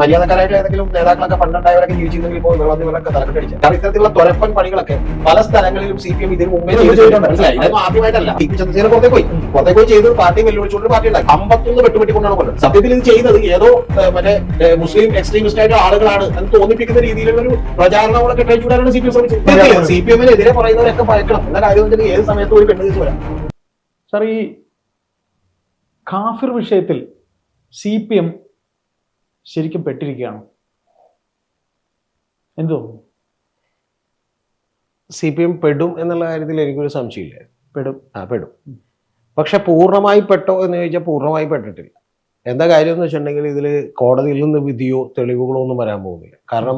മര്യാദക്കാരായിട്ടുള്ള ഏതെങ്കിലും നേതാക്കളൊക്കെ പണ്ടുണ്ടായവരൊക്കെ ജീവിച്ചിരുന്നെങ്കിൽ ഇപ്പോൾ ഇവരൊക്കെ തലക്കെട്ടടിച്ചു. കാരണം ഇത്തരത്തിലുള്ള തുരപ്പൻ പണികളൊക്കെ പല സ്ഥലങ്ങളിലും CPM ഇതിന് മുമ്പേ ചെയ്തിട്ടുണ്ട്. മനസ്സിലായി? ഇതൊന്നും ആദ്യമായിട്ടല്ല. ടി പി ചന്ദ്രശേഖരൻ പുറത്തേക്ക് പോയി ചെയ്ത് പാർട്ടി വെല്ലുവിളിച്ചുകൊണ്ട് പാർട്ടി ഉണ്ടായി. 51 വെട്ടുവെട്ടിക്കൊണ്ടാണ് കൊല്ലം. സത്യത്തിൽ ഇത് ചെയ്തത് ഏതോ മറ്റേ മുസ്ലിം എക്സ്ട്രീമിസ്റ്റ് ആയിട്ട് ആളുകളാണ് എന്ന് തോന്നിപ്പിക്കുന്ന രീതിയിലുള്ള ഒരു പ്രചാരണങ്ങളൊക്കെ കഴിച്ചുകൂടാനാണ് CPM ശ്രമിച്ചത്. CPM-നെതിരെ പറയുന്നവരൊക്കെ ഭയക്കണം എന്ന കാര്യം വെച്ചാൽ ഏത് സമയത്തും ഒരു പെണ്ണ് കേസ് വരാം. സാർ, ഈ കാഫിർ വിഷയത്തിൽ CPM ശരിക്കും പെട്ടിരിക്കുകയാണ്. എന്തോ CPM പെടും എന്നുള്ള കാര്യത്തിൽ എനിക്കൊരു സംശയമില്ല. പെടും. പക്ഷെ പൂർണ്ണമായി പെട്ടോ എന്ന് ചോദിച്ചാൽ പൂർണ്ണമായി പെട്ടിട്ടില്ല. എന്താ കാര്യം എന്ന് വെച്ചിട്ടുണ്ടെങ്കിൽ ഇതിൽ കോടതിയിൽ നിന്ന് വിധിയോ തെളിവുകളോ ഒന്നും വരാൻ പോകുന്നില്ല. കാരണം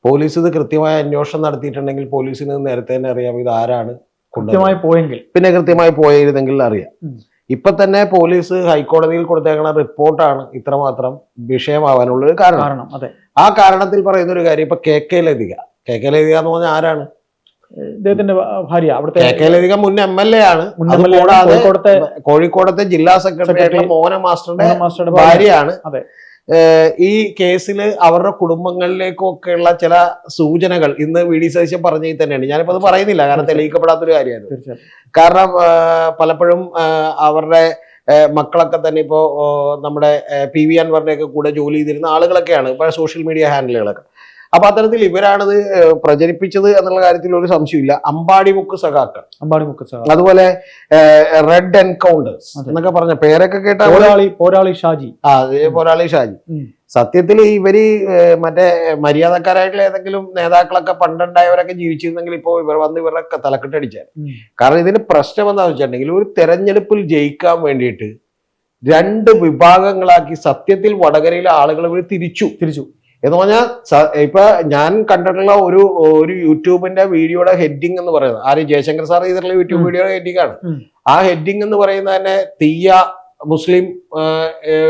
പോലീസ് ഇത് കൃത്യമായ അന്വേഷണം നടത്തിയിട്ടുണ്ടെങ്കിൽ പോലീസിന് നേരത്തെ തന്നെ അറിയാം ഇത് ആരാണ് കൃത്യമായി പോയെങ്കിൽ, പിന്നെ കൃത്യമായി പോയിരുന്നെങ്കിൽ അറിയാം. ഇപ്പൊ തന്നെ പോലീസ് ഹൈക്കോടതിയിൽ കൊടുത്തേക്കുന്ന റിപ്പോർട്ടാണ് ഇത്രമാത്രം വിഷയമാവാനുള്ളൊരു കാരണം. ആ കാരണത്തിൽ പറയുന്ന ഒരു കാര്യം, ഇപ്പൊ KK ലതിക എന്ന് പറഞ്ഞാൽ ആരാണ്? ഇദ്ദേഹത്തിന്റെ ഭാര്യ. KK ലതിക മുൻ MLA ആണ്. കൂടാതെ കോഴിക്കോടത്തെ ജില്ലാ സെക്രട്ടറി ആയിട്ടുള്ള മോഹന മാസ്റ്ററുടെ ഭാര്യയാണ്. ഈ കേസിൽ അവരുടെ കുടുംബങ്ങളിലേക്കൊക്കെയുള്ള ചില സൂചനകൾ ഇന്ന് VD സതീശൻ പറഞ്ഞതിൽ തന്നെയാണ്. ഞാനിപ്പോ അത് പറയുന്നില്ല, കാരണം തെളിയിക്കപ്പെടാത്തൊരു കാര്യമായിരുന്നു. കാരണം പലപ്പോഴും അവരുടെ മക്കളൊക്കെ തന്നെ ഇപ്പോ നമ്മുടെ PV അൻവറിന്റെയൊക്കെ കൂടെ ജോലി ചെയ്തിരുന്ന ആളുകളൊക്കെയാണ് ഇപ്പൊ സോഷ്യൽ മീഡിയ ഹാൻഡിലുകളൊക്കെ. അപ്പൊ അത്തരത്തിൽ ഇവരാണത് പ്രചരിപ്പിച്ചത് എന്നുള്ള കാര്യത്തിൽ ഒരു സംശയമില്ല. അമ്പാടിമുക്ക് സഖാക്കൾ, അതുപോലെ റെഡ് എൻകൗണ്ടേഴ്സ് എന്നൊക്കെ പറഞ്ഞ പേരൊക്കെ കേട്ട പോരാളി ഷാജി. സത്യത്തിൽ ഇവര് മറ്റേ മര്യാദക്കാരായിട്ടുള്ള ഏതെങ്കിലും നേതാക്കളൊക്കെ പണ്ടുണ്ടായവരൊക്കെ ജീവിച്ചിരുന്നെങ്കിൽ ഇപ്പോൾ ഇവർ വന്ന് ഇവരൊക്കെ തലക്കെട്ടടിച്ചാൽ. കാരണം ഇതിന് പ്രശ്നം എന്താണെന്ന് വെച്ചിട്ടുണ്ടെങ്കിൽ ഒരു തെരഞ്ഞെടുപ്പിൽ ജയിക്കാൻ വേണ്ടിയിട്ട് 2 വിഭാഗങ്ങളാക്കി സത്യത്തിൽ വടകരയിലെ ആളുകൾ ഇവർ തിരിച്ചു എന്ന് പറഞ്ഞാൽ ഇപ്പൊ ഞാൻ കണ്ടിട്ടുള്ള ഒരു യൂട്യൂബിന്റെ വീഡിയോയുടെ ഹെഡിങ് എന്ന് പറയുന്നത് ആര് ജയശങ്കർ സാർ ചെയ്തിട്ടുള്ള യൂട്യൂബ് വീഡിയോയുടെ ഹെഡിങ് ആണ്. ആ ഹെഡിങ് എന്ന് പറയുന്നത് തന്നെ തീയ മുസ്ലിം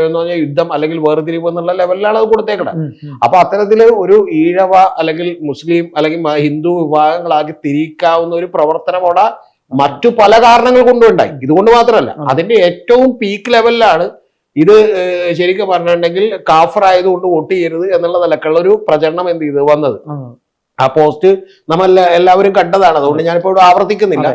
എന്ന് പറഞ്ഞാൽ യുദ്ധം അല്ലെങ്കിൽ വേർതിരിവ് എന്നുള്ള ലെവലിലാണ് അത് കൊടുത്തേക്കണം. അപ്പൊ അത്തരത്തില് ഒരു ഈഴവ അല്ലെങ്കിൽ മുസ്ലിം അല്ലെങ്കിൽ ഹിന്ദു വിഭാഗങ്ങളാക്കി തിരിക്കാവുന്ന ഒരു പ്രവർത്തനം അവിടെ മറ്റു പല കാരണങ്ങൾ കൊണ്ടുണ്ടായി. ഇതുകൊണ്ട് മാത്രമല്ല, അതിന്റെ ഏറ്റവും പീക്ക് ലെവലിലാണ് ഇത് ശരിക്കും പറഞ്ഞിട്ടുണ്ടെങ്കിൽ കാഫർ ആയതുകൊണ്ട് വോട്ട് ചെയ്യരുത് എന്നുള്ള നിലക്കുള്ള ഒരു പ്രചരണം എന്ത് ചെയ്ത് വന്നത്. ആ പോസ്റ്റ് എല്ലാവരും കണ്ടതാണ്. അതുകൊണ്ട് ഞാനിപ്പോ ഇവിടെ ആവർത്തിക്കുന്നില്ല.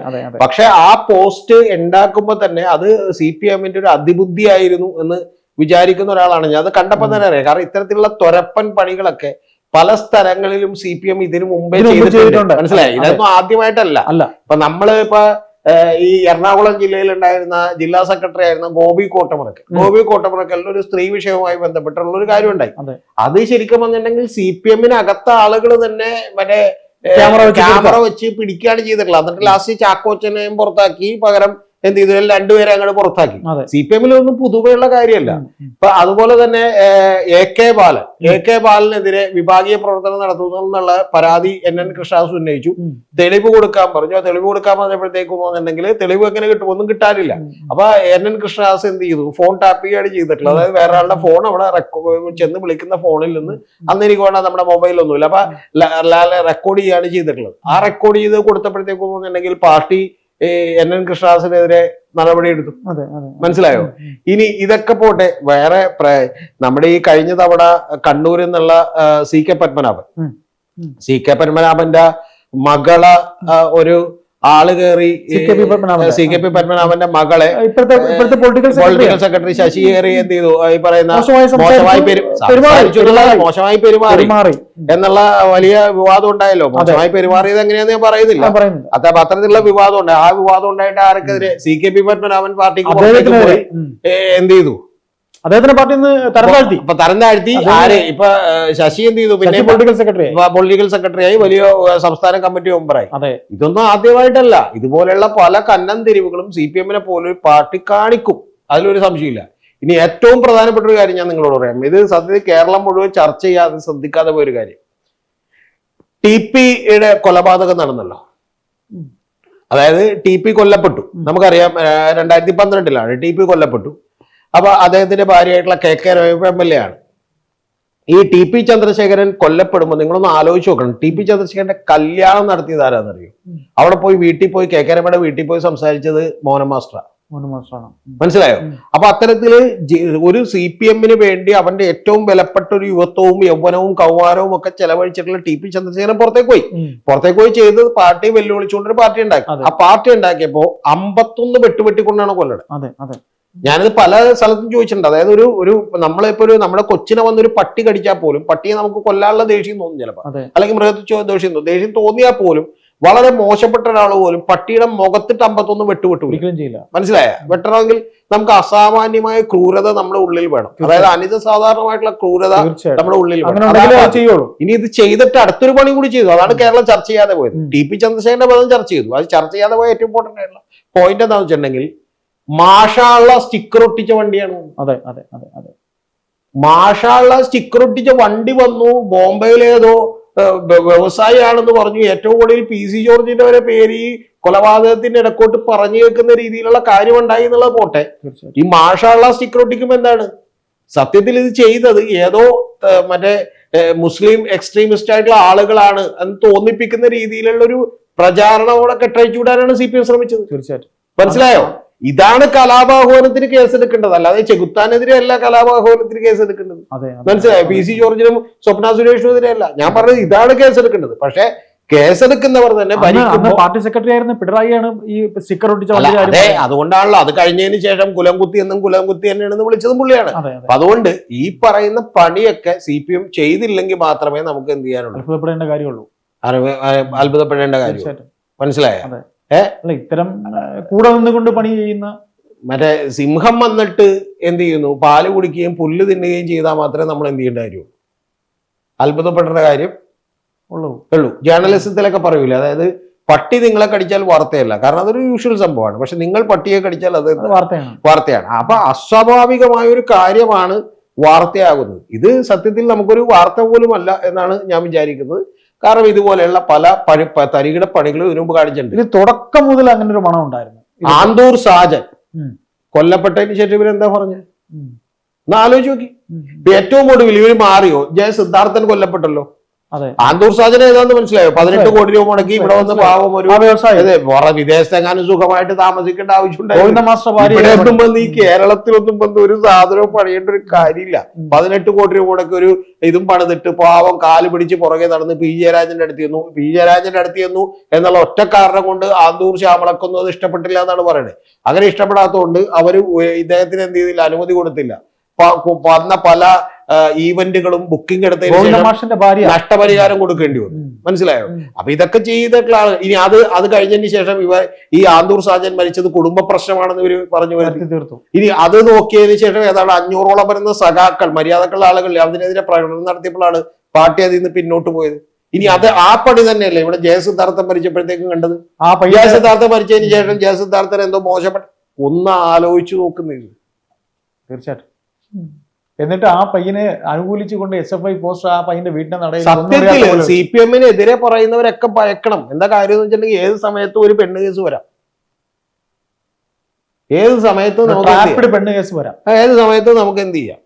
പക്ഷെ ആ പോസ്റ്റ് ഉണ്ടാക്കുമ്പോ തന്നെ അത് CPM-ന്റെ ഒരു അതിബുദ്ധിയായിരുന്നു എന്ന് വിചാരിക്കുന്ന ഒരാളാണ് ഞാൻ. അത് കണ്ടപ്പോ തന്നെ അറിയാം. കാരണം ഇത്തരത്തിലുള്ള തുരപ്പൻ പണികളൊക്കെ പല സ്ഥലങ്ങളിലും CPM ഇതിനു മുമ്പേ ചെയ്തിട്ടുണ്ട്. മനസ്സിലായി? ഇതൊന്നും ആദ്യമായിട്ടല്ല. ഇപ്പൊ നമ്മള് ഈ എറണാകുളം ജില്ലയിൽ ഉണ്ടായിരുന്ന ജില്ലാ സെക്രട്ടറി ആയിരുന്ന ഗോപി കോട്ടമുറക്കലിന് ഒരു സ്ത്രീ വിഷയവുമായി ബന്ധപ്പെട്ടുള്ള ഒരു കാര്യം ഉണ്ടായി. അത് ശരിക്കും വന്നിട്ടുണ്ടെങ്കിൽ CPM-നകത്ത ആളുകൾ തന്നെ മറ്റേ ക്യാമറ വെച്ച് പിടിക്കുകയാണ് ചെയ്തിട്ടുള്ളത്. എന്നിട്ട് ലാസ്റ്റ് ചാക്കോച്ചനെയും പുറത്താക്കി, പകരം എന്ത് ചെയ്തു, 2 പേരെ അങ്ങോട്ട് പുറത്താക്കി. CPM-ലൊന്നും പുതുമയുള്ള കാര്യമല്ല. ഇപ്പൊ അതുപോലെ തന്നെ AK ബാലനെതിരെ വിഭാഗീയ പ്രവർത്തനം നടത്തുന്നു എന്നുള്ള പരാതി NN കൃഷ്ണദാസ് ഉന്നയിച്ചു. തെളിവ് കൊടുക്കാൻ പറഞ്ഞു. തെളിവ് കൊടുക്കാൻ പറഞ്ഞപ്പോഴത്തേക്കും എന്നുണ്ടെങ്കിൽ തെളിവ് എങ്ങനെ കിട്ടും? ഒന്നും കിട്ടാനില്ല. അപ്പൊ NN കൃഷ്ണദാസ് എന്ത് ചെയ്തു? ഫോൺ ടാപ്പ് ചെയ്യുകയാണ് ചെയ്തിട്ടുള്ളത്. അതായത് വേറെ ആളുടെ ഫോൺ അവിടെ ചെന്ന് വിളിക്കുന്ന ഫോണിൽ നിന്ന്, അന്ന് എനിക്ക് വേണ്ട നമ്മുടെ മൊബൈലൊന്നുമില്ല, അപ്പൊ റെക്കോർഡ് ചെയ്യാണ് ചെയ്തിട്ടുള്ളത്. ആ റെക്കോർഡ് ചെയ്ത് കൊടുത്തപ്പോഴത്തേക്കും എന്നുണ്ടെങ്കിൽ പാർട്ടി NN കൃഷ്ണദാസിനെതിരെ നടപടി എടുത്തു. മനസ്സിലായോ? ഇനി ഇതൊക്കെ പോട്ടെ, വേറെ നമ്മുടെ ഈ കഴിഞ്ഞ തവണ കണ്ണൂരിൽ നിന്നുള്ള CK പത്മനാഭന്റെ മകളെ ഒരു ആള് കയറി, CK പത്മനാഭന്റെ മകളെ ഇപ്പോഴത്തെ പൊളിറ്റിക്കൽ സെക്രട്ടറി ശശി കയറി എന്ത് ചെയ്തു? ഈ പറയുന്ന മോശമായി പെരുമാറി എന്നുള്ള വലിയ വിവാദം ഉണ്ടായല്ലോ. മോശമായി പെരുമാറിയത് എങ്ങനെയാന്ന് ഞാൻ പറയുന്നില്ല. അത്തരത്തിലുള്ള വിവാദം ഉണ്ടായി. ആ വിവാദം ഉണ്ടായിട്ട് ആർക്കെതിരെ? CK പത്മനാഭൻ പാർട്ടിക്ക് പോയി എന്ത് ചെയ്തു? അദ്ദേഹത്തിന്റെ പാർട്ടി തരം താഴ്ത്തി. ആര്? ഇപ്പൊ ശശി എന്ത് ചെയ്തു? പിന്നെ പൊളിറ്റിക്കൽ സെക്രട്ടറിയായി, വലിയ സംസ്ഥാന കമ്മിറ്റി മെമ്പറായി. ഇതൊന്നും ആദ്യമായിട്ടല്ല. ഇതുപോലെയുള്ള പല കന്നം തിരിവുകളും CPM-നെ പോലൊരു പാർട്ടി കാണിക്കും, അതിലൊരു സംശയമില്ല. ഇനി ഏറ്റവും പ്രധാനപ്പെട്ട ഒരു കാര്യം ഞാൻ നിങ്ങളോട് പറയാം. ഇത് സത്യത്തിൽ കേരളം മുഴുവൻ ചർച്ച ചെയ്യാതെ ശ്രദ്ധിക്കാതെ പോയൊരു കാര്യം. TP-യുടെ കൊലപാതകം നടന്നല്ലോ. അതായത് TP കൊല്ലപ്പെട്ടു. നമുക്കറിയാം 2012-ലാണ് TP കൊല്ലപ്പെട്ടു. അപ്പൊ അദ്ദേഹത്തിന്റെ ഭാര്യയായിട്ടുള്ള KK MLA ആണ്. ഈ TP ചന്ദ്രശേഖരൻ കൊല്ലപ്പെടുമ്പോൾ നിങ്ങളൊന്ന് ആലോചിച്ച് നോക്കണം. TP ചന്ദ്രശേഖരന്റെ കല്യാണം നടത്തിയത് ആരാന്നറിയോ? അവിടെ പോയി വീട്ടിൽ പോയി KK രമയുടെ വീട്ടിൽ പോയി സംസാരിച്ചത് മോഹന മാസ്റ്റർ. മാസ്റ്ററാണ്. മനസ്സിലായോ? അപ്പൊ അത്തരത്തില് ഒരു CPM-ന് വേണ്ടി അവന്റെ ഏറ്റവും വിലപ്പെട്ട ഒരു യുവത്വവും യൗവനവും കൗമാരവും ഒക്കെ ചെലവഴിച്ചിട്ടുള്ള TP ചന്ദ്രശേഖരൻ പുറത്തേക്ക് പോയി ചെയ്തത് പാർട്ടി വെല്ലുവിളിച്ചുകൊണ്ടൊരു പാർട്ടി ഉണ്ടാക്കി. ആ പാർട്ടി ഉണ്ടാക്കിയപ്പോ 51 വെട്ടുവെട്ടിക്കൊണ്ടാണ് കൊല്ലണത്. ഞാനിത് പല സ്ഥലത്തും ചോദിച്ചിട്ടുണ്ട്. അതായത് ഒരു നമ്മളിപ്പോ നമ്മുടെ കൊച്ചിനെ വന്നൊരു പട്ടി കടിച്ചാൽ പോലും പട്ടിയെ നമുക്ക് കൊല്ലാനുള്ള ദേഷ്യം തോന്നും ചിലപ്പോൾ, അല്ലെങ്കിൽ മൃഗത്തിൽ ദേഷ്യം തോന്നിയാൽ പോലും വളരെ മോശപ്പെട്ട ഒരാൾ പോലും പട്ടിയുടെ മുഖത്തിട്ട് 51 വെട്ടുവില്ല. മനസ്സിലായ? വെട്ടണമെങ്കിൽ നമുക്ക് അസാമാന്യമായ ക്രൂരത നമ്മുടെ ഉള്ളിൽ വേണം. അതായത് അനിത സാധാരണമായിട്ടുള്ള ക്രൂരത നമ്മുടെ ഉള്ളിൽ വേണം. ഇനി ഇത് ചെയ്തിട്ട് അടുത്തൊരു പണി കൂടി ചെയ്തു. അതാണ് കേരളം ചർച്ച ചെയ്യാതെ പോയത്. TP ചന്ദ്രശേഖരന്റെ പദം ചർച്ച ചെയ്തു. അത് ചർച്ച ചെയ്യാതെ പോയ ഏറ്റവും ഇമ്പോർട്ടന്റ് ആയിട്ടുള്ള പോയിന്റ് എന്താണെന്ന് വെച്ചിട്ടുണ്ടെങ്കിൽ മാഷാള്ള സ്റ്റിക്കർ ഒട്ടിച്ച വണ്ടിയാണ്. മാഷാള്ള സ്റ്റിക്കർ ഒട്ടിച്ച വണ്ടി വന്നു. ബോംബെയിലേതോ വ്യവസായിയാണെന്ന് പറഞ്ഞു. ഏറ്റവും കൂടുതൽ PC ജോർജിന്റെ വരെ പേര് ഈ കൊലപാതകത്തിന്റെ ഇടക്കോട്ട് പറഞ്ഞു വെക്കുന്ന രീതിയിലുള്ള കാര്യം ഉണ്ടായി എന്നുള്ളത് പോട്ടെ. ഈ മാഷാള്ള സ്റ്റിക്കർ ഒട്ടിക്കുമ്പോ എന്താണ് സത്യത്തിൽ ഇത് ചെയ്തത്? ഏതോ മറ്റേ മുസ്ലിം എക്സ്ട്രീമിസ്റ്റ് ആയിട്ടുള്ള ആളുകളാണ് എന്ന് തോന്നിപ്പിക്കുന്ന രീതിയിലുള്ള ഒരു പ്രചാരണമോടെ കെട്ടഴിച്ചു വിടാനാണ് CPM ശ്രമിച്ചത്. തീർച്ചയായിട്ടും. മനസ്സിലായോ? ഇതാണ് കലാപാഹ്വാനത്തിന് കേസെടുക്കേണ്ടത്. അല്ലാതെ ചെകുത്താനെതിരെ അല്ല കലാപാഹ്വാനത്തിന് കേസെടുക്കേണ്ടത്. മനസ്സിലായോ? PC ജോർജിനും സ്വപ്ന സുരേഷിനും എതിരെ അല്ല. ഞാൻ പറഞ്ഞത് ഇതാണ് കേസെടുക്കേണ്ടത്. പക്ഷെ കേസെടുക്കുന്നവർ തന്നെ പാർട്ടി സെക്രട്ടറി ആയിരുന്ന പിണറായിയാണ് ഈ സ്റ്റിക്കർ ഒട്ടിച്ച. അതെ, അതുകൊണ്ടാണല്ലോ അത് കഴിഞ്ഞതിന് ശേഷം കുലംകുത്തി എന്നും കുലംകുത്തി തന്നെയാണെന്ന് വിളിച്ചതും പുള്ളിയാണ്. അതുകൊണ്ട് ഈ പറയുന്ന പണിയൊക്കെ CPM ചെയ്തില്ലെങ്കിൽ മാത്രമേ നമുക്ക് എന്ത് ചെയ്യാനുള്ളൂ? അത്ഭുതപ്പെടേണ്ട കാര്യമുള്ളൂ. അത്ഭുതപ്പെടേണ്ട കാര്യം. മനസ്സിലായോ? ഇത്തരം കൂടെ നിന്നുകൊണ്ട് പണി ചെയ്യുന്ന മറ്റേ സിംഹം വന്നിട്ട് എന്ത് ചെയ്യുന്നു? പാല് കുടിക്കുകയും പുല്ല് തിന്നുകയും ചെയ്താൽ മാത്രമേ നമ്മൾ എന്ത് ചെയ്യേണ്ട കാര്യം? അത്ഭുതപ്പെടേണ്ട കാര്യം ഉള്ളൂ. ജേർണലിസത്തിലൊക്കെ പറയൂലേ, അതായത് പട്ടി നിങ്ങളെ കടിച്ചാൽ വാർത്തയല്ല, കാരണം അതൊരു യൂഷ്വൽ സംഭവമാണ്. പക്ഷെ നിങ്ങൾ പട്ടിയെ കടിച്ചാൽ അത് വാർത്തയാണ്. അപ്പൊ അസ്വാഭാവികമായ ഒരു കാര്യമാണ് വാർത്തയാകുന്നത്. ഇത് സത്യത്തിൽ നമുക്കൊരു വാർത്ത പോലും അല്ല എന്നാണ് ഞാൻ വിചാരിക്കുന്നത്. കാരണം ഇതുപോലെയുള്ള പല തരികിട പണികളും ഇതിനു മുമ്പ് കാണിച്ചിട്ടുണ്ട്. ഇത് തുടക്കം മുതൽ അങ്ങനെ ഒരു മണം ഉണ്ടായിരുന്നു. ആന്തൂർ സാജൻ കൊല്ലപ്പെട്ടതിന് ശേഷം ഇവരെന്താ പറഞ്ഞത്? ഒന്ന് ആലോചിച്ച് നോക്കി. ഏറ്റവും ഒടുവിൽ ഇവര് മാറിയോ? സിദ്ധാർത്ഥൻ കൊല്ലപ്പെട്ടല്ലോ. ആന്തൂർ സാജന ഏതാന്ന് മനസ്സിലായോ? 18 കോടി രൂപ മുടക്കി ഇവിടെ വന്ന് പാവം ഒരു വിദേശത്തെങ്ങാനും സുഖമായിട്ട് താമസിക്കേണ്ട ആവശ്യമുണ്ടായിരുന്നു. ഈ കേരളത്തിലൊന്നും വന്ന് ഒരു സാധനവും പണിയേണ്ട ഒരു കാര്യമില്ല. 18 കോടി രൂപ മുടക്കി ഒരു ഇതും പണിതിട്ട് പാവം കാല് പിടിച്ച് പുറകെ നടന്ന് പി ജയരാജന്റെ അടുത്ത് ചെന്നു എന്നുള്ള ഒറ്റ കാരണം കൊണ്ട് ആന്തൂർ ശ്യാമളക്കൊന്നും അത് ഇഷ്ടപ്പെട്ടില്ല എന്നാണ് പറയുന്നത്. അങ്ങനെ ഇഷ്ടപ്പെടാത്തതുകൊണ്ട് അവര് ഇദ്ദേഹത്തിന് എന്ത് ചെയ്തില്ല? അനുമതി കൊടുത്തില്ല. വന്ന പല ഈവന്റുകളും ബുക്കിംഗ് എടുത്തതിന് നഷ്ടപരിഹാരം കൊടുക്കേണ്ടി വന്നു. മനസ്സിലായോ? അപ്പൊ ഇതൊക്കെ ചെയ്തിട്ടുള്ള ആള്. ഇനി അത് കഴിഞ്ഞതിന് ശേഷം ഈ ആന്തൂർ സാജൻ മരിച്ചത് കുടുംബ പ്രശ്നമാണെന്ന് ഇവര് പറഞ്ഞു തീർത്തു. ഇനി അത് നോക്കിയതിന് ശേഷം ഏതാണ്ട് 500ഓളം വരുന്ന സഖാക്കൾ, മര്യാദക്കുള്ള ആളുകൾ അതിനെതിരെ പ്രകടനം നടത്തിയപ്പോഴാണ് പാർട്ടി അതിൽ നിന്ന് പിന്നോട്ട് പോയത്. ഇനി ആ പണി തന്നെയല്ലേ ഇവിടെ ജയസിദ്ധാർത്ഥൻ മരിച്ചപ്പോഴത്തേക്കും കണ്ടത്? ജയസിദ്ധാർത്ഥൻ മരിച്ചതിന് ശേഷം ജയസിദ്ധാർത്ഥൻ എന്തോ മോശപ്പെട്ട ഒന്ന് ആലോചിച്ചു നോക്കുന്നില്ല. തീർച്ചയായിട്ടും. എന്നിട്ട് ആ പയ്യനെ അനുകൂലിച്ചുകൊണ്ട് SFI പോസ്റ്റർ ആ പയ്യന്റെ വീട്ടിനെ നടയിൽ. സത്യത്തില് CPM-നെതിരെ പറയുന്നവരൊക്കെ ഭയക്കണം. എന്താ കാര്യം എന്ന് വെച്ചിട്ടുണ്ടെങ്കിൽ ഏത് സമയത്തും ഒരു പെണ്ണ് കേസ് വരാം. ഏത് സമയത്തും പെണ്ണ് കേസ് വരാം. ഏത് സമയത്തും നമുക്ക് എന്ത് ചെയ്യാം?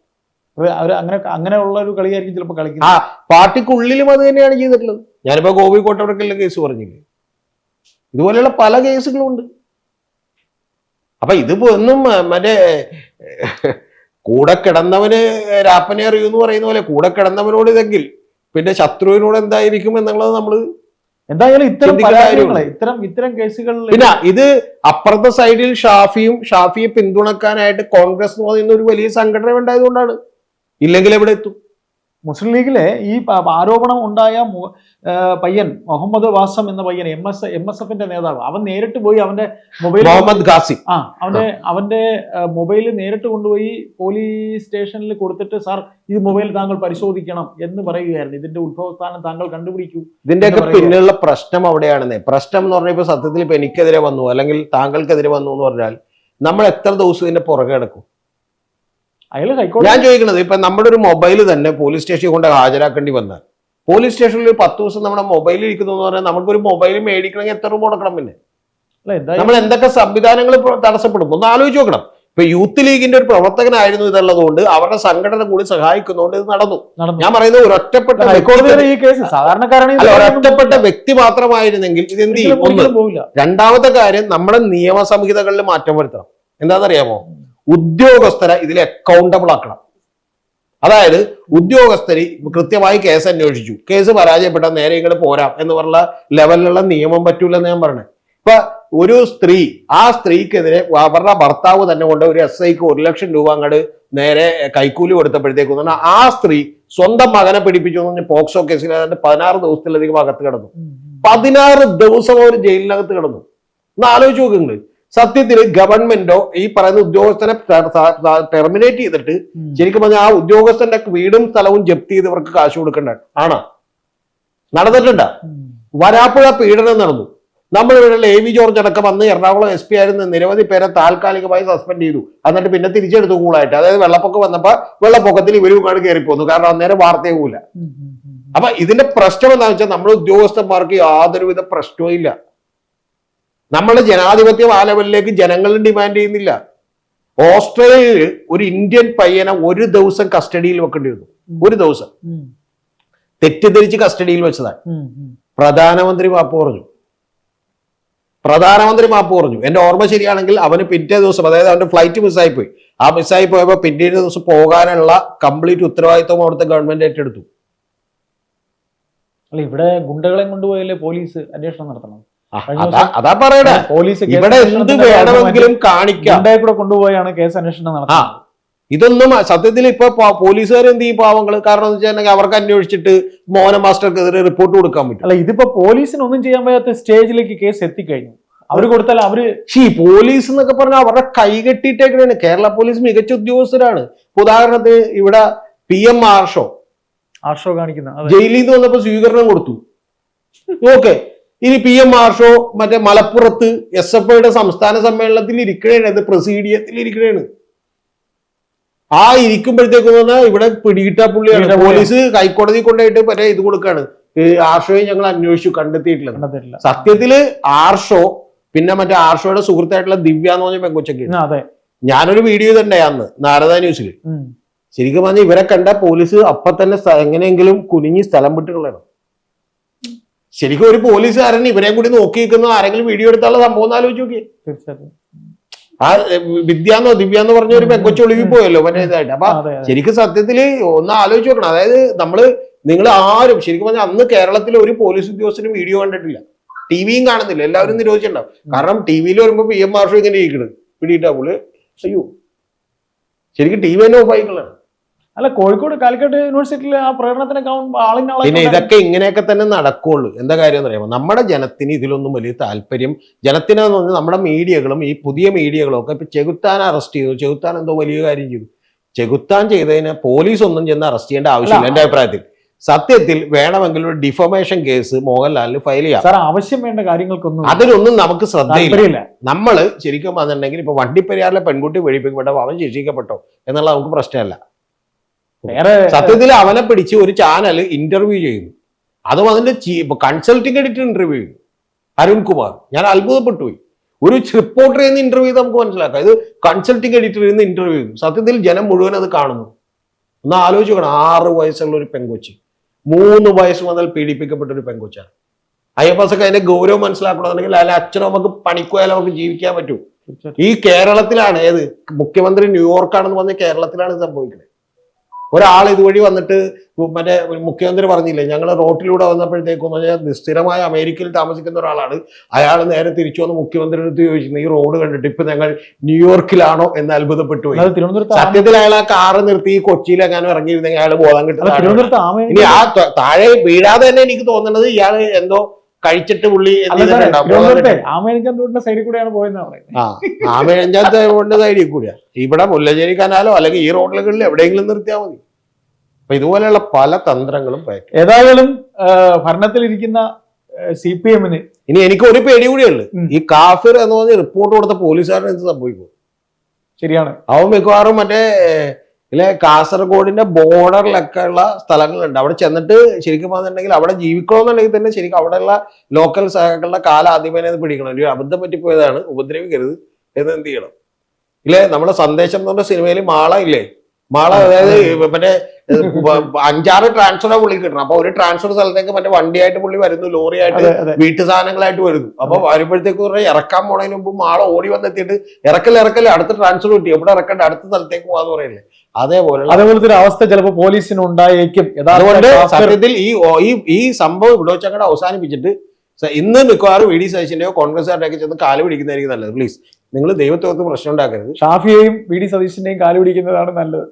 അങ്ങനെയുള്ള ഒരു കളിയായിരിക്കും ചിലപ്പോൾ കളിക്കുന്നത്. ആ പാർട്ടിക്കുള്ളിലും അത് തന്നെയാണ് ചെയ്തിട്ടുള്ളത്. ഞാനിപ്പോ ഗോപി കോട്ടവർക്കുള്ള കേസ് പറഞ്ഞില്ലേ, ഇതുപോലെയുള്ള പല കേസുകളും ഉണ്ട്. അപ്പൊ ഇതിപ്പോ ഒന്നും മറ്റേ കൂടെ കിടന്നവന് രാപ്പനെ അറിയൂ എന്ന് പറയുന്ന പോലെ കൂടെ കിടന്നവനോട് ഇതെങ്കിൽ പിന്നെ ശത്രുവിനോട് എന്തായിരിക്കും എന്നുള്ളത് നമ്മൾ എന്തായാലും ഇത്തരം കേസുകളിൽ. പിന്നെ ഇത് അപ്പുറത്തെ സൈഡിൽ ഷാഫിയെ പിന്തുണക്കാനായിട്ട് കോൺഗ്രസ് എന്ന് പറയുന്ന ഒരു വലിയ സംഘടന ഉണ്ടായതുകൊണ്ടാണ്. ഇല്ലെങ്കിൽ എവിടെ എത്തും? മുസ്ലിം ലീഗിലെ ഈ ആരോപണം ഉണ്ടായ പയ്യൻ മുഹമ്മദ് വാസം എന്ന പയ്യൻ MSF-ന്റെ നേതാവ്, അവൻ നേരിട്ട് പോയി അവന്റെ മൊബൈൽ മുഹമ്മദ് ഖാസിം അവന്റെ മൊബൈൽ നേരിട്ട് കൊണ്ടുപോയി പോലീസ് സ്റ്റേഷനിൽ കൊടുത്തിട്ട് സാർ ഈ മൊബൈൽ താങ്കൾ പരിശോധിക്കണം എന്ന് പറയുകയായിരുന്നു. ഇതിന്റെ ഉത്ഭവസ്ഥാനം താങ്കൾ കണ്ടുപിടിക്കൂ. ഇതിന്റെയൊക്കെ പിന്നിലുള്ള പ്രശ്നം അവിടെയാണെന്നേ. പ്രശ്നം എന്ന് പറഞ്ഞാൽ ഇപ്പൊ സത്യത്തിൽ ഇപ്പൊ എനിക്കെതിരെ വന്നു അല്ലെങ്കിൽ താങ്കൾക്കെതിരെ വന്നു എന്ന് പറഞ്ഞാൽ നമ്മൾ എത്ര ദിവസം ഇതിന്റെ പുറകെ കിടക്കും? ഞാൻ ചോദിക്കുന്നത് ഇപ്പൊ നമ്മുടെ ഒരു മൊബൈൽ തന്നെ പോലീസ് സ്റ്റേഷനിൽ കൊണ്ട് ഹാജരാക്കേണ്ടി വന്നാൽ പോലീസ് സ്റ്റേഷനിൽ 10 ദിവസം നമ്മുടെ മൊബൈലിൽ ഇരിക്കുന്നു എന്ന് പറഞ്ഞാൽ നമുക്കൊരു മൊബൈൽ മേടിക്കണമെങ്കിൽ എത്ര രൂപ മുടക്കണം? പിന്നെ നമ്മൾ എന്തൊക്കെ സംവിധാനങ്ങൾ തടസ്സപ്പെടും ഒന്ന് ആലോചിച്ച് നോക്കണം. ഇപ്പൊ യൂത്ത് ലീഗിന്റെ ഒരു പ്രവർത്തകനായിരുന്നു ഇതുള്ളതുകൊണ്ട് അവരുടെ സംഘടന കൂടി സഹായിക്കുന്നതുകൊണ്ട് ഇത് നടന്നു. ഞാൻ പറയുന്നത് ഒരൊറ്റപ്പെട്ട വ്യക്തി മാത്രമായിരുന്നെങ്കിൽ ഇത് എന്ത് ചെയ്യും? രണ്ടാമത്തെ കാര്യം നമ്മുടെ നിയമസംഹിതകളിൽ മാറ്റം വരുത്തണം. എന്താണെന്നറിയാമോ? ഉദ്യോഗസ്ഥരെ ഇതിൽ അക്കൗണ്ടബിൾ ആക്കണം. അതായത് ഉദ്യോഗസ്ഥര് കൃത്യമായി കേസ് അന്വേഷിച്ചു, കേസ് പരാജയപ്പെട്ട നേരെ ഇങ്ങോട്ട് പോരാം എന്ന് പറഞ്ഞ ലെവലിലുള്ള നിയമം പറ്റൂലെന്ന് ഞാൻ പറഞ്ഞത്. ഇപ്പൊ ഒരു സ്ത്രീ, ആ സ്ത്രീക്കെതിരെ അവരുടെ ഭർത്താവ് തന്നെ കൊണ്ട് ഒരു SIക്ക് 1 ലക്ഷം രൂപ അങ്ങോട്ട് നേരെ കൈക്കൂലി കൊടുത്തപ്പോഴത്തേക്കും ആ സ്ത്രീ സ്വന്തം മകനെ പിടിപ്പിച്ചു എന്ന് പറഞ്ഞ് പോക്സോ കേസിൽ 16 ദിവസത്തിലധികം അകത്ത് കിടന്നു. 16 ദിവസം അവർ ജയിലിനകത്ത് കിടന്നു. ഒന്ന് ആലോചിച്ച് നോക്കുന്നുണ്ട്. സത്യത്തിൽ ഗവൺമെന്റോ ഈ പറയുന്ന ഉദ്യോഗസ്ഥനെ ടെർമിനേറ്റ് ചെയ്തിട്ട് ശരിക്കും പറഞ്ഞാൽ ആ ഉദ്യോഗസ്ഥന്റെ വീടും സ്ഥലവും ജപ്തി ചെയ്തവർക്ക് കാശ് കൊടുക്കണ്ട ആണോ? നടന്നിട്ടുണ്ട? വരാപ്പുഴ പീഡനം നടന്നു. നമ്മൾ ഇവിടെ AV ജോർജ് അടക്കം വന്ന് എറണാകുളം SP ആയിരുന്ന നിരവധി പേരെ താൽക്കാലികമായി സസ്പെൻഡ് ചെയ്തു. എന്നിട്ട് പിന്നെ തിരിച്ചെടുത്തു കൂളായിട്ട്. അതായത് വെള്ളപ്പൊക്കം വന്നപ്പോ വെള്ളപ്പൊക്കത്തിൽ ഇവരുമാണ് കയറിപ്പോന്നു. കാരണം അന്നേരം വാർത്തയാവൂല. അപ്പൊ ഇതിന്റെ പ്രശ്നം എന്താണെന്ന് വെച്ചാൽ നമ്മുടെ ഉദ്യോഗസ്ഥന്മാർക്ക് യാതൊരുവിധ പ്രശ്നവും ഇല്ല. നമ്മൾ ജനാധിപത്യം ആ ലെവലിലേക്ക് ജനങ്ങളും ഡിമാൻഡ് ചെയ്യുന്നില്ല. ഓസ്ട്രേലിയയിൽ ഒരു ഇന്ത്യൻ പയ്യനെ 1 ദിവസം കസ്റ്റഡിയിൽ വെക്കേണ്ടി വന്നു. 1 ദിവസം തെറ്റിദ്ധരിച്ച് കസ്റ്റഡിയിൽ വെച്ചതാണ്. പ്രധാനമന്ത്രി മാപ്പ് പറഞ്ഞു. എന്റെ ഓർമ്മ ശരിയാണെങ്കിൽ അവന് പിറ്റേ ദിവസം, അതായത് അവന്റെ ഫ്ലൈറ്റ് മിസ്സായിപ്പോയി. ആ മിസ്സായി പോയപ്പോ പിറ്റേ ദിവസം പോകാനുള്ള കംപ്ലീറ്റ് ഉത്തരവാദിത്വം അവിടുത്തെ ഗവൺമെന്റ് ഏറ്റെടുത്തു. അല്ല, ഇവിടെ ഗുണ്ടകളെ കൊണ്ടുപോയല്ലേ പോലീസ് അന്വേഷണം നടത്തണം? അതാ പറയണേ, പോലീസ് ഇവിടെ എന്ത് വേണമെങ്കിലും കാണിക്കാം. കൂടെ കൊണ്ടുപോയാണ് കേസ് അന്വേഷണം നടത്തുന്നത്. ഇതൊന്നും സത്യത്തിൽ ഇപ്പൊ പോലീസുകാർ എന്ത് ചെയ്യും പാവങ്ങള്? കാരണം എന്ന് വെച്ചിട്ടുണ്ടെങ്കിൽ അവർക്ക് അന്വേഷിച്ചിട്ട് മോഹന മാസ്റ്റർക്കെതിരെ റിപ്പോർട്ട് കൊടുക്കാൻ പറ്റും. അല്ല, ഇതിപ്പോ പോലീസിന് ഒന്നും ചെയ്യാൻ പറ്റാത്ത സ്റ്റേജിലേക്ക് കേസ് എത്തിക്കഴിഞ്ഞു. അവര് കൊടുത്താൽ അവര് പോലീസ് എന്നൊക്കെ പറഞ്ഞാൽ അവരുടെ കൈകെട്ടിയിട്ടേക്കാണ്. കേരള പോലീസ് മികച്ച ഉദ്യോഗസ്ഥരാണ്. ഉദാഹരണത്തിന് ഇവിടെ PM ആർഷോ കാണിക്കുന്ന ജയിലിൽ നിന്ന് വന്നപ്പോ സ്വീകരണം കൊടുത്തു. ഓക്കെ, ഇനി PM ആർഷോ മറ്റേ മലപ്പുറത്ത് SFIയുടെ സംസ്ഥാന സമ്മേളനത്തിൽ ഇരിക്കണേണ്, പ്രസീഡിയത്തിൽ ഇരിക്കണേണ്. ആ ഇരിക്കുമ്പോഴത്തേക്ക് പറഞ്ഞാൽ ഇവിടെ പിടികിട്ടാ പുള്ളിയാണ്. പോലീസ് ഹൈക്കോടതി കൊണ്ടുപോയിട്ട് മറ്റേ ഇത് കൊടുക്കാണ്, ആർഷോയെ ഞങ്ങൾ അന്വേഷിച്ചു, കണ്ടെത്തിയിട്ടില്ല. സത്യത്തില് ആർഷോ പിന്നെ മറ്റേ ആർഷോയുടെ സുഹൃത്തായിട്ടുള്ള ദിവ്യ എന്ന് പറഞ്ഞ പെങ്കൊച്ചൊക്കെ, ഞാനൊരു വീഡിയോ ഇതുണ്ടായി അന്ന് നാരദ ന്യൂസിൽ. ശരിക്കും പറഞ്ഞാൽ ഇവരെ കണ്ട പോലീസ് അപ്പൊ തന്നെ എങ്ങനെയെങ്കിലും കുനിഞ്ഞ് സ്ഥലം വിട്ട് കളയണം. ശരിക്കും ഒരു പോലീസുകാരൻ ഇവരെയും കൂടി നോക്കി നിൽക്കുന്ന ആരെങ്കിലും വീഡിയോ എടുത്താലുള്ള സംഭവം ഒന്ന് ആലോചിച്ച് നോക്കിയേ. ആ ദിവ്യാന്ന് പറഞ്ഞ ഒരു പെങ്കൊച്ച ഒളിവിൽ പോയല്ലോ മറ്റേ ഇതായിട്ട്. അപ്പൊ ശരിക്കും സത്യത്തില് ഒന്ന് ആലോചിച്ച് നോക്കണം. അതായത് നിങ്ങൾ ആരും ശരിക്കും പറഞ്ഞാൽ അന്ന് കേരളത്തിലെ ഒരു പോലീസ് ഉദ്യോഗസ്ഥനും വീഡിയോ കണ്ടിട്ടില്ല, TVയും കാണുന്നില്ല, എല്ലാവരും നിരോധിച്ചിട്ടുണ്ടാവും. കാരണം TVയിൽ വരുമ്പോ PM ആർഷോ ഇങ്ങനെ ഇരിക്കണത് പിടിയിട്ടാ പുള്ളി. അയ്യോ, ശരിക്കും TV തന്നെ ഓഫായിക്കളാണ്. അല്ല, കോഴിക്കോട് കാലിക്കറ്റ് യൂണിവേഴ്സിറ്റിയിൽ ആ പ്രകടനത്തിന് പിന്നെ ഇതൊക്കെ ഇങ്ങനെയൊക്കെ തന്നെ നടക്കുള്ളൂ. എന്താ കാര്യം എന്ന് പറയുമ്പോൾ നമ്മുടെ ജനത്തിന് ഇതിലൊന്നും വലിയ താല്പര്യം, ജനത്തിനെന്ന് പറഞ്ഞാൽ നമ്മുടെ മീഡിയകളും ഈ പുതിയ മീഡിയകളും ഒക്കെ ഇപ്പൊ ചെകുത്താൻ അറസ്റ്റ് ചെയ്തു. ചെകുത്താൻ എന്തോ വലിയ കാര്യം ചെയ്തു. ചെകുത്താൻ ചെയ്തതിന് പോലീസ് ഒന്നും ചെന്ന് അറസ്റ്റ് ചെയ്യേണ്ട ആവശ്യമില്ല എന്റെ അഭിപ്രായത്തിൽ. സത്യത്തിൽ വേണമെങ്കിൽ ഒരു ഡിഫമേഷൻ കേസ് മോഹൻലാലിന് ഫയൽ ചെയ്യാം. ആവശ്യം വേണ്ട കാര്യങ്ങൾക്കൊന്നും അതിനൊന്നും നമുക്ക് ശ്രദ്ധയില്ല. നമ്മള് ശരിക്കും വന്നിട്ടുണ്ടെങ്കിൽ ഇപ്പൊ വണ്ടിപ്പെരിയാറിലെ പെൺകുട്ടി വെടിപ്പിക്കപ്പെട്ടോ അവൻ ശിക്ഷിക്കപ്പെട്ടോ എന്നുള്ള നമുക്ക് പ്രശ്നമല്ല. സത്യത്തിൽ അവനെ പിടിച്ച് ഒരു ചാനൽ ഇന്റർവ്യൂ ചെയ്യുന്നു. അതും അതിന്റെ കൺസൾട്ടിംഗ് എഡിറ്റർ ഇന്റർവ്യൂ ചെയ്യുന്നു, അരുൺകുമാർ. ഞാൻ അത്ഭുതപ്പെട്ടു പോയി. ഒരു റിപ്പോർട്ടർ ചെയ്യുന്ന ഇന്റർവ്യൂ നമുക്ക് മനസ്സിലാക്കാം, ഇത് കൺസൾട്ടിംഗ് എഡിറ്റർ ചെയ്യുന്ന ഇന്റർവ്യൂ ചെയ്യുന്നു. സത്യത്തിൽ ജനം മുഴുവൻ അത് കാണുന്നു. ഒന്ന് ആലോചിക്കണം, 6 വയസ്സുള്ള ഒരു പെങ്കൊച്ച് 3 വയസ്സ് മുതൽ പീഡിപ്പിക്കപ്പെട്ട ഒരു പെങ്കൊച്ചാണ്. അയ്യപ്പസൊക്കെ അതിന്റെ ഗൗരവം മനസ്സിലാക്കണമെന്നുണ്ടെങ്കിൽ അതിലെ അച്ഛനും നമുക്ക് പണിക്കുപോയാലും നമുക്ക് ജീവിക്കാൻ പറ്റൂ. ഈ കേരളത്തിലാണ്, ഏത് മുഖ്യമന്ത്രി ന്യൂയോർക്കാണെന്ന് പറഞ്ഞ കേരളത്തിലാണ് ഇത് സംഭവിക്കുന്നത്. ഒരാൾ ഇതുവഴി വന്നിട്ട് മറ്റേ മുഖ്യമന്ത്രി പറഞ്ഞില്ലേ, ഞങ്ങൾ റോട്ടിലൂടെ വന്നപ്പോഴത്തേക്കും സ്ഥിരമായ അമേരിക്കയിൽ താമസിക്കുന്ന ഒരാളാണ്, അയാൾ നേരെ തിരിച്ചു വന്ന് മുഖ്യമന്ത്രിയുടെ അടുത്ത് ചോദിച്ചു, ഈ റോഡ് കണ്ടിട്ട് ഇപ്പൊ ഞങ്ങൾ ന്യൂയോർക്കിലാണോ എന്ന് അത്ഭുതപ്പെട്ടു പോയി. സത്യത്തിൽ അയാൾ ആ കാറ് നിർത്തി കൊച്ചിയിൽ എങ്ങാനും ഇറങ്ങിയിരുന്നെങ്കിൽ അയാൾ ബോധം കിട്ടും. ഇനി ആ താഴെ വീഴാതെ തന്നെ എനിക്ക് തോന്നുന്നത് ഇയാൾ എന്തോ കഴിച്ചിട്ട് പുള്ളി ആമേഴഞ്ചാത്തോടിന്റെ സൈഡിൽ കൂടെയാണ് പോയെന്നാണ്. ആമേഴഞ്ചാത്തോടിന്റെ സൈഡിൽ കൂടിയാ. ഇവിടെ മുല്ലശ്ശേരി കനാലോ അല്ലെങ്കിൽ ഈ റോഡുകളിൽ എവിടെയെങ്കിലും നിർത്തിയാൽ മതി. അപ്പൊ ഇതുപോലെയുള്ള പല തന്ത്രങ്ങളും ഏതായാലും ഭരണത്തിലിരിക്കുന്ന CPM-ന് ഇനി എനിക്ക് ഒരു പേടി കൂടിയുള്ളു, ഈ കാഫിർ എന്ന് പറഞ്ഞ റിപ്പോർട്ട് കൊടുത്ത പോലീസുകാരന് എന്ത് സംഭവിക്കും? ശരിയാണ്, അവൻ മിക്കവാറും മറ്റേ കാസർഗോഡിന്റെ ബോർഡറിലൊക്കെ ഉള്ള സ്ഥലങ്ങളുണ്ട്, അവിടെ ചെന്നിട്ട് ശരിക്കും പറഞ്ഞിട്ടുണ്ടെങ്കിൽ അവിടെ ജീവിക്കണമെന്നുണ്ടെങ്കിൽ തന്നെ ശരിക്കും അവിടെയുള്ള ലോക്കൽ സഹകളുടെ കാലാധിപനെ പിടിക്കണം. ഒരു അബദ്ധം പറ്റിപ്പോയതാണ്, ഉപദ്രവിക്കരുത് എന്ന് എന്ത് ചെയ്യണം. ഇല്ലേ, നമ്മുടെ സന്ദേശം എന്ന് പറഞ്ഞ സിനിമയിൽ മാള ഇല്ലേ, മാള അതായത് മറ്റേ 5-6 ട്രാൻസ്ഫറാ പുള്ളി കിട്ടണം. അപ്പൊ ഒരു ട്രാൻസ്ഫർ സ്ഥലത്തേക്ക് മറ്റേ വണ്ടിയായിട്ട് പുള്ളി വരുന്നു, ലോറിയായിട്ട് വീട്ടു സാധനങ്ങളായിട്ട് വരുന്നു. അപ്പൊ വരുമ്പോഴത്തേക്ക് ഇറക്കാൻ പോണതിന് മുമ്പ് മാള ഓടി വന്നെത്തിയിട്ട് ഇറക്കല്ലേ അടുത്ത ട്രാൻസ്ഫർ കിട്ടി, എവിടെ ഇറക്കണ്ട അടുത്ത സ്ഥലത്തേക്ക് പോകാന്ന് പറയില്ലേ, അതേപോലത്തെ ഒരു അവസ്ഥ ചിലപ്പോൾ പോലീസിന് ഉണ്ടായേക്കും. അതുകൊണ്ട് സത്യത്തിൽ ഈ സംഭവം ഇവിടെ വെച്ചങ്ങടെ അവസാനിപ്പിച്ചിട്ട് ഇന്ന് മിക്കവാറും വി ഡി സതീശന്റെയോ കോൺഗ്രസ്സുകാരുടെയൊക്കെ ചെന്ന് കാല് പിടിക്കുന്നതായിരിക്കും നല്ലത്. പ്ലീസ് നിങ്ങൾ ദൈവത്തോർത്ത് പ്രശ്നം ഉണ്ടാക്കരുത്. ഷാഫിയെയും വി ഡി സതീശന്റെയും കാല് പിടിക്കുന്നതാണ് നല്ലത്.